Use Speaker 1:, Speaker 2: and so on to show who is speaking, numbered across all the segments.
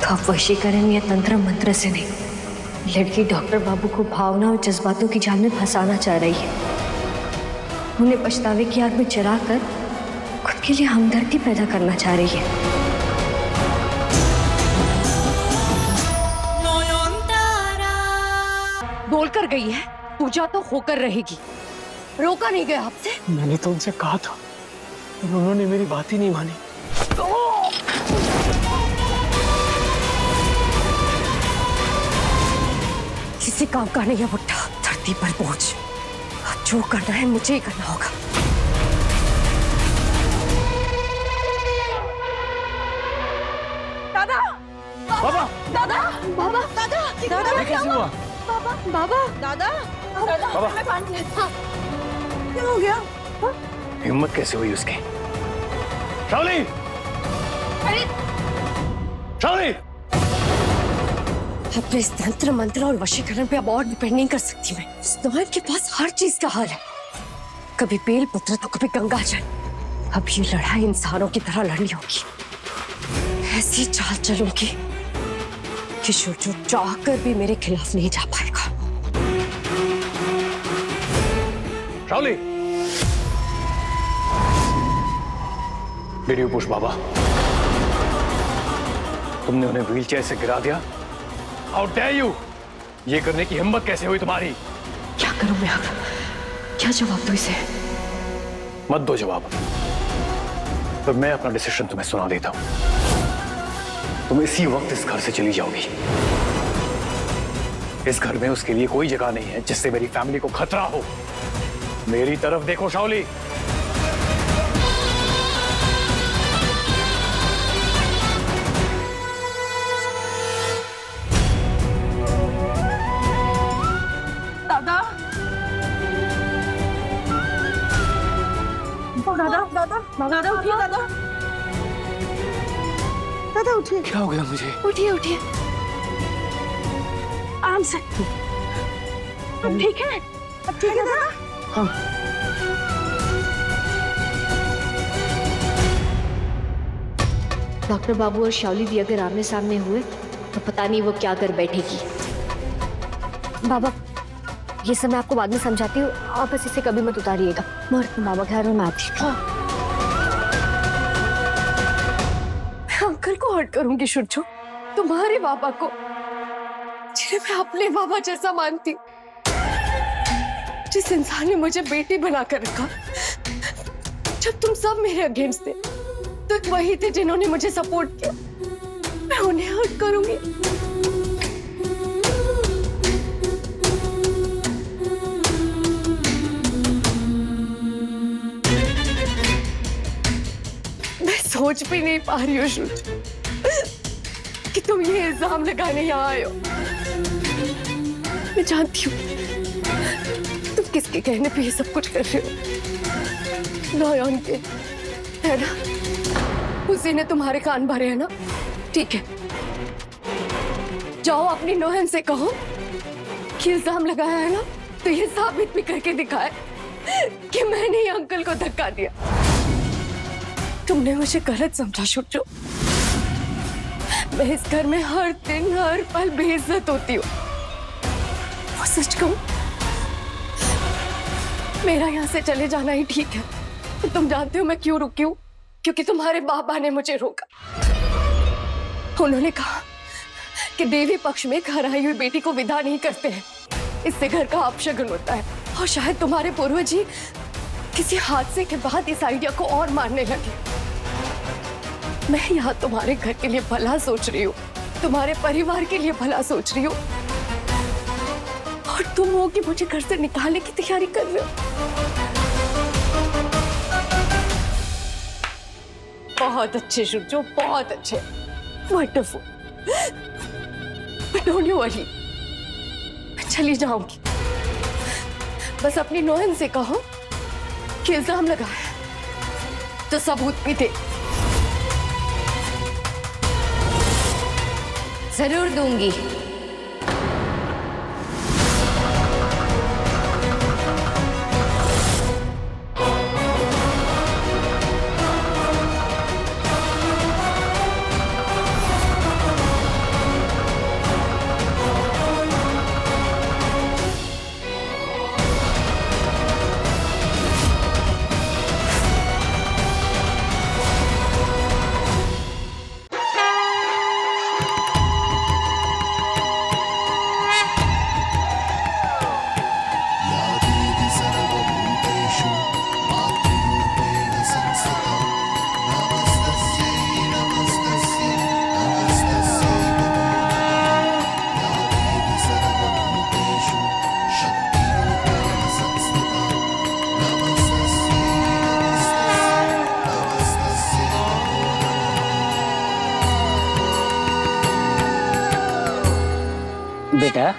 Speaker 1: तो अब वशीकरण या तंत्र मंत्र से नहीं, लड़की डॉक्टर बाबू को भावना और जज्बातों की जाल में फंसाना चाह रही है। उन्हें पछतावे की आग में जलाकर खुद के लिए हमदर्दी पैदा करना चाह रही है।
Speaker 2: बोल कर गई है, पूजा तो होकर रहेगी। रोका नहीं गया आपसे?
Speaker 3: मैंने तो उनसे कहा था, उन्होंने मेरी बात ही नहीं मानी।
Speaker 2: किसी काम का नहीं है बुट्टा, धरती पर बोझ। अब जो करना है मुझे ही करना होगा। दादा,
Speaker 3: बाबा,
Speaker 2: दादा, बाबा, दादा, दादा,
Speaker 3: ये कैसे हुआ?
Speaker 2: बाबा, बाबा, दादा,
Speaker 3: बाबा,
Speaker 2: क्या हो गया?
Speaker 3: हिम्मत कैसे हुई उसकी? शाओली!
Speaker 2: अरे
Speaker 3: शाओली!
Speaker 2: अपने इस तंत्र मंत्र और वशीकरण पे अब और डिपेंड नहीं कर सकती मैं। इस नौयन के पास हर चीज का हाल है, कभी बेल पुत्र तो कभी गंगा जल। अब ये लड़ाई इंसानों की तरह लड़नी होगी। ऐसी चाल चलूंगी कि जो चाहकर भी मेरे खिलाफ नहीं जा पाएगा।
Speaker 3: शाओली! वीडियो पुश बाबा, तुमने उन्हें व्हीलचेयर से गिरा दिया। How dare you? ये करने की हिम्मत कैसे हुई तुम्हारी?
Speaker 2: क्या करूं मैं अब? क्या जवाब दूं इसे?
Speaker 3: मत दो जवाब, तो मैं अपना डिसीजन तुम्हें सुना देता हूं। तुम इसी वक्त इस घर से चली जाओगी। इस घर में उसके लिए कोई जगह नहीं है जिससे मेरी फैमिली को खतरा हो। मेरी तरफ देखो शाओली।
Speaker 2: दादा, दादा उठिए, दादा, दादा उठिए।
Speaker 3: क्या हो गया मुझे?
Speaker 2: उठिए, उठिए, आराम से। अब ठीक है? अब ठीक है दादा?
Speaker 3: हाँ।
Speaker 1: डॉक्टर बाबू और शाओली भी अगर आमने सामने हुए तो पता नहीं वो क्या कर बैठेगी। बाबा, ये सब मैं आपको बाद में समझाती हूँ, आप बस इसे कभी मत उतारिएगा। बाबा खैर मैं आती हूँ।
Speaker 2: मैं अंकल को हर्ट करूंगी शुरजो, तुम्हारे बाबा को, जिन्हें मैं अपने बाबा जैसा मानती हूँ। जिस इंसान ने मुझे बेटी बनाकर रखा जब तुम सब मेरे अगेंस्ट थे, तो वही थे जिन्होंने मुझे सपोर्ट किया। मैं उन्हें हर्ट करूंगी? मैं सोच भी नहीं पा रही हूँ शुरजो कि तुम ये इल्जाम लगाने यहाँ आए हो। मैं जानती हूँ तुम किसके कहने पे ये सब कुछ कर रहे हो। नौयन के, है ना? उसी ने तुम्हारे कान भरे हैं ना? ठीक है, जाओ अपनी नौयन से कहो कि इल्जाम लगाया है ना, तो ये साबित भी करके दिखाए कि मैंने ही अंकल को धक्का दिया। तुमने मुझे गलत समझा शुरजो। मैं इस घर में हर दिन हर पल बेइज्जत होती हूँ। वो सच कहूं, मेरा यहाँ से चले जाना ही ठीक है। तो तुम जानते हो मैं क्यों रुकी हूँ? क्योंकि तुम्हारे बाबा ने मुझे रोका। उन्होंने कहा कि देवी पक्ष में घर आई हुई बेटी को विदा नहीं करते हैं, इससे घर का अपशगुन होता है। और शायद तुम्हारे पूर्वज जी किसी हादसे के बाद इस आइडिया को और मानने लगे। मैं यहाँ तुम्हारे घर के लिए भला सोच रही हूँ, तुम्हारे परिवार के लिए भला सोच रही हूँ, और तुम हो कि मुझे घर से निकालने की तैयारी कर रहे हो। बहुत अच्छे शुरजो, बहुत अच्छे, wonderful. But don't you worry, मैं चली जाऊंगी। बस अपनी नौयन से कहो कि इल्जाम लगाया तो सबूत भी दे।
Speaker 1: जरूर दूंगी।
Speaker 4: बेटा,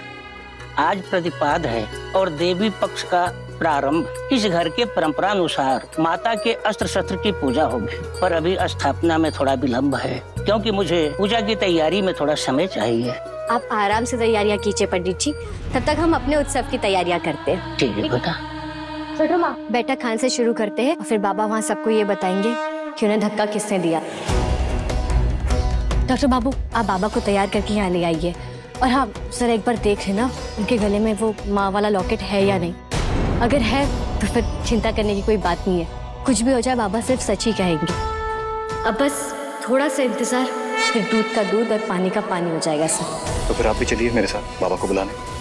Speaker 4: आज प्रतिपाद है और देवी पक्ष का प्रारंभ। इस घर के परंपरा अनुसार माता के अस्त्र शस्त्र की पूजा होगी, पर अभी स्थापना में थोड़ा विलंब है क्योंकि मुझे पूजा की तैयारी में थोड़ा समय चाहिए।
Speaker 1: आप आराम से तैयारियां कीजिए पंडित जी, तब तक हम अपने उत्सव की तैयारियां करते हैं।
Speaker 4: ठीक है बेटा।
Speaker 1: छोटो माँ, बैठक खान से शुरू करते हैं और फिर बाबा वहाँ सबको ये बताएंगे कि उन्हें धक्का किसने दिया। डॉक्टर बाबू, आप बाबा को तैयार करके यहाँ ले आइए। और हाँ सर, एक बार देख लेना उनके गले में वो माँ वाला लॉकेट है या नहीं। अगर है तो फिर चिंता करने की कोई बात नहीं है। कुछ भी हो जाए बाबा सिर्फ सच ही कहेंगे। अब बस थोड़ा सा इंतजार, फिर दूध का दूध और पानी का पानी हो जाएगा सर।
Speaker 3: तो फिर आप भी चलिए मेरे साथ बाबा को बुलाने।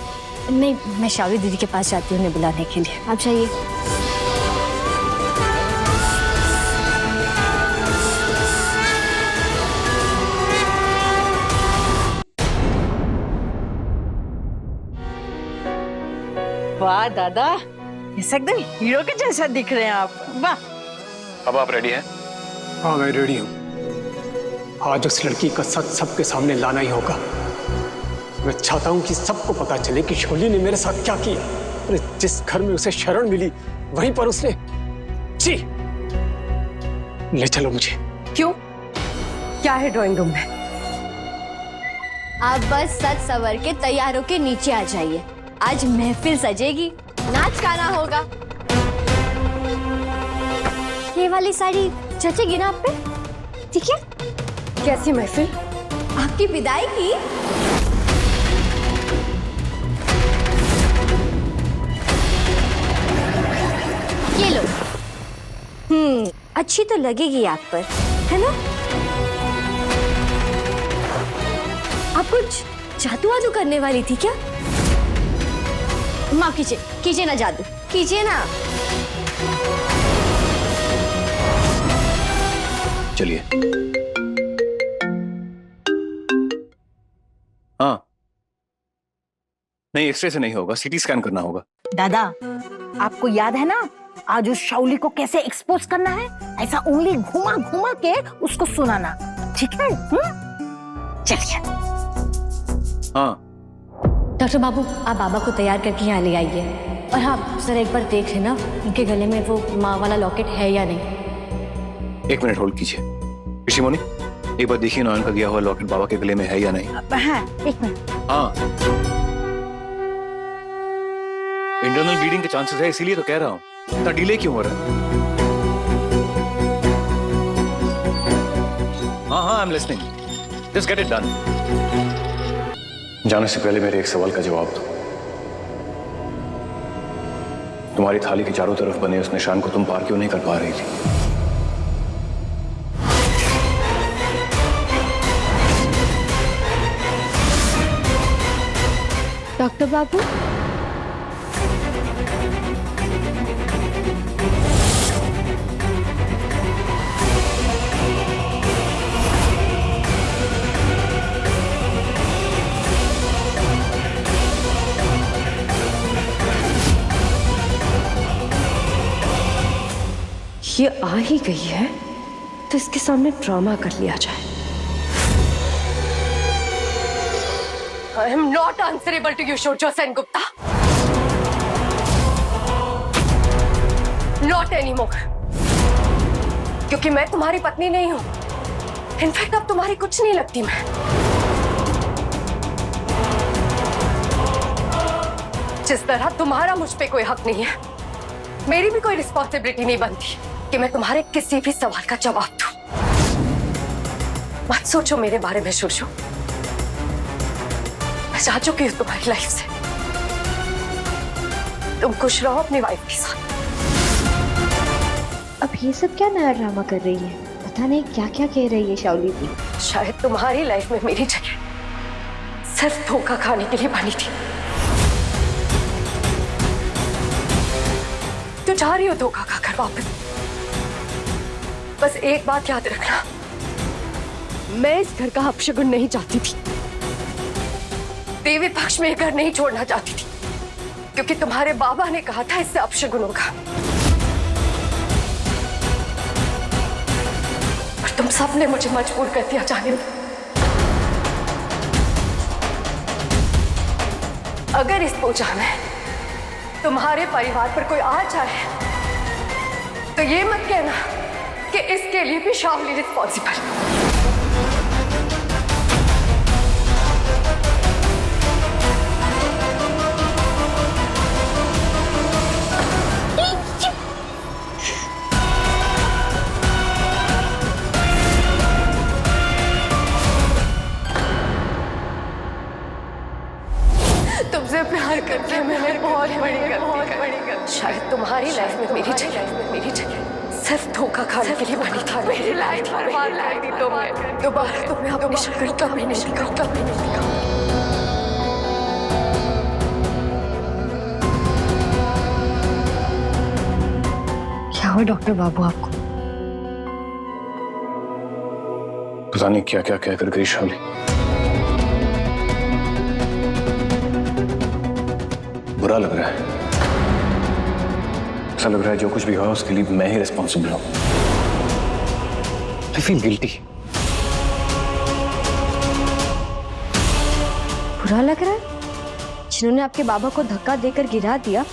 Speaker 1: नहीं, मैं शावरी दीदी के पास जाती हूँ उन्हें बुलाने के लिए। आप जाइए।
Speaker 5: वाह दादा, ऐसा एकदम हीरो के जैसा दिख रहे हैं आप। वाह।
Speaker 3: अब आप रेडी हैं?
Speaker 6: हाँ मैं रेडी हूँ। आज उस लड़की का सच सबके सामने लाना ही होगा। मैं चाहता हूँ कि सबको पता चले कि शोली ने मेरे साथ क्या किया। अरे जिस घर में उसे शरण मिली वहीं पर उसने जी। ले चलो मुझे।
Speaker 2: क्यों? क्या है ड्राइंग रूम में?
Speaker 1: आप बस सज सवर के तैयार होके नीचे आ जाइए। आज महफिल सजेगी, नाच गाना होगा। ये वाली साड़ी जचेगी ना आप पे? ठीक है?
Speaker 2: कैसी महफिल?
Speaker 1: आपकी विदाई की। ये लो। अच्छी तो लगेगी आप पर, है ना? आप कुछ जादू वादू करने वाली थी क्या? माफ कीजिए, कीजिए ना जादू, कीजिए ना।
Speaker 3: चलिए। हाँ नहीं, एक्सरे से नहीं होगा, सीटी स्कैन करना होगा।
Speaker 5: दादा, आपको याद है ना आज उस शाउली को कैसे एक्सपोज करना है? ऐसा उंगली घुमा घुमा के उसको सुनाना, ठीक है? चलिए।
Speaker 3: हाँ
Speaker 1: डॉक्टर बाबू, आप बाबा को तैयार करके यहाँ ले आइए। और हाँ सर, एक बार देख लेना उनके गले में वो माँ वाला लॉकेट है या नहीं।
Speaker 3: 1 मिनट होल्ड कीजिए। ऋषि मुनि, एक बार देखिए ना उनका दिया हुआ लॉकेट बाबा के गले में है या नहीं।
Speaker 5: हाँ 1 मिनट।
Speaker 3: हाँ, इंटरनल ब्लीडिंग के चांसेस है, इसीलिए तो कह रहा हूँ। इतना डिले क्यों हो रहा है? हाँ, I am listening. Just get it done. जाने से पहले मेरे एक सवाल का जवाब दो। तुम्हारी थाली के चारों तरफ बने उस निशान को तुम पार क्यों नहीं कर पा रही थी?
Speaker 2: डॉक्टर बाबू, ये आ ही गई है तो इसके सामने ड्रामा कर लिया जाए। I am not answerable to you, Shoujo Sengupta. Not anymore. क्योंकि मैं तुम्हारी पत्नी नहीं हूं। इनफैक्ट अब तुम्हारी कुछ नहीं लगती मैं। जिस तरह तुम्हारा मुझ पे कोई हक नहीं है, मेरी भी कोई रिस्पॉन्सिबिलिटी नहीं बनती कि मैं तुम्हारे किसी भी सवाल का जवाब दूं। मत सोचो मेरे बारे में शोशो, मैं जा चुकी हूं तुम्हारी लाइफ से। तुम खुश रहो अपनी वाइफ के साथ।
Speaker 1: अब ये सब क्या नया ड्रामा कर रही है? पता नहीं क्या क्या कह रही है शाउली दी।
Speaker 2: शायद तुम्हारी लाइफ में मेरी जगह सिर्फ धोखा खाने के लिए बनी थी। तू जा रही हो धोखा खाकर वापस। बस एक बात याद रखना, मैं इस घर का अपशगुन नहीं चाहती थी। देवी पक्ष में घर नहीं छोड़ना चाहती थी क्योंकि तुम्हारे बाबा ने कहा था इससे अपशगुन होगा। और तुम सबने मुझे मजबूर कर दिया जाने में। अगर इस पूजा में तुम्हारे परिवार पर कोई आ जाए तो ये मत कहना कि इसके लिए भी शावली रिस्पॉन्सिबल। तुमसे प्यार करके मैंने बहुत बड़ी गलती। शायद तुम्हारी लाइफ में मेरी जगह सिर्फ धोखा खाने के लिए बनी थी। मेरी लाइफ बर्बाद कर दी तुमने। दोबारा तुम्हें अपनी शक्ल कभी नहीं दिखा।
Speaker 1: क्या हुआ डॉक्टर बाबू आपको?
Speaker 3: पता नहीं क्या क्या कहकर गई शावली। बुरा लग रहा है। ऐसा लग रहा है जो कुछ भी हुआ उसके लिए मैं ही रिस्पॉन्सिबल हूं। I feel guilty.
Speaker 1: बुरा लग रहा है? जिन्होंने आपके बाबा को धक्का देकर गिरा दिया,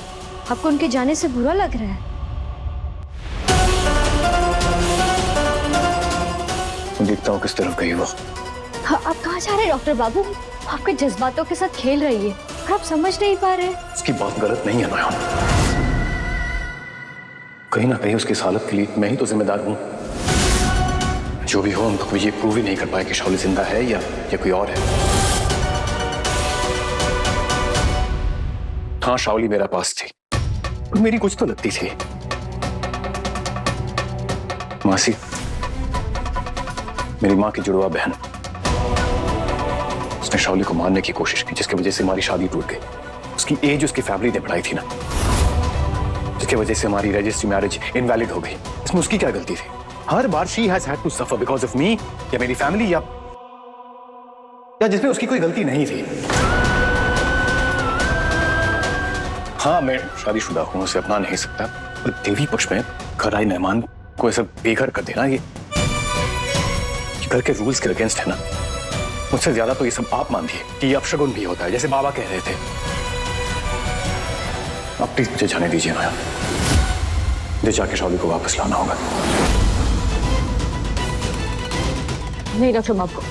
Speaker 1: आपको उनके जाने से बुरा लग रहा है?
Speaker 3: देखता हूँ किस तरफ गई वो।
Speaker 1: हाँ, आप कहाँ जा रहे हैं डॉक्टर बाबू? आपके जज्बातों के साथ खेल रही है और आप समझ नहीं पा रहे।
Speaker 3: उसकी बात गलत नहीं है नयन। कहीं ना कहीं उसकी इस हालत के लिए मैं ही तो जिम्मेदार हूं। जो भी हो, हम तो ये प्रूव ही नहीं कर पाए कि शावली जिंदा है या कोई और है। हाँ, शावली मेरा पास थी और मेरी कुछ तो लगती थी। मासी, मेरी माँ की जुड़वा बहन, उसने शावली को मारने की कोशिश की, जिसकी वजह से हमारी शादी टूट गई। उसकी एज उसकी फैमिली ने बढ़ाई थी ना, जिसकी वजह से हमारी रजिस्ट्री मैरिज इनवैलिड हो गई। इसमें उसकी क्या गलती थी? हर बार she has had to suffer because of me, या मेरी फैमिली, या जिसमें उसकी कोई गलती नहीं थी। हाँ, मैं शादीशुदा हूं, उसे अपना नहीं सकता, पर देवी पक्ष में घर आए मेहमान को ऐसा बेघर कर देना, ये घर के रूल्स के अगेंस्ट है ना। मुझसे ज्यादा तो ये सब आप मानती है कि ये अपशगुन भी होता है, जैसे बाबा कह रहे थे। अब प्लीज मुझे जाने दीजिए नया। मुझे जाके शावली को वापस लाना होगा।
Speaker 1: नहीं डॉक्टर बाबू,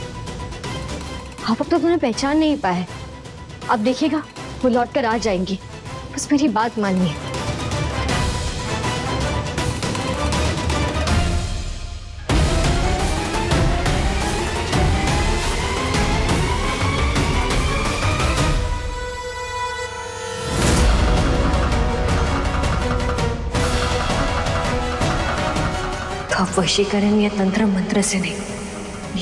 Speaker 1: आप अब तक उन्हें पहचान नहीं पाए। अब देखिएगा वो लौट कर आ जाएंगी, बस मेरी बात मानिए। आप वशीकरण या तंत्र मंत्र से नहीं,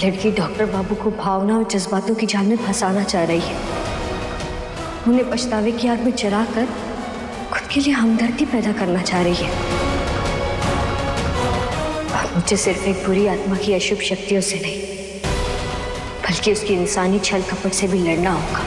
Speaker 1: लड़की डॉक्टर बाबू को भावना और जज्बातों की जाल में फंसाना चाह रही है। उन्हें पछतावे की आग में जलाकर खुद के लिए हमदर्दी पैदा करना चाह रही है। और मुझे सिर्फ एक बुरी आत्मा की अशुभ शक्तियों से नहीं, बल्कि उसकी इंसानी छल कपट से भी लड़ना होगा।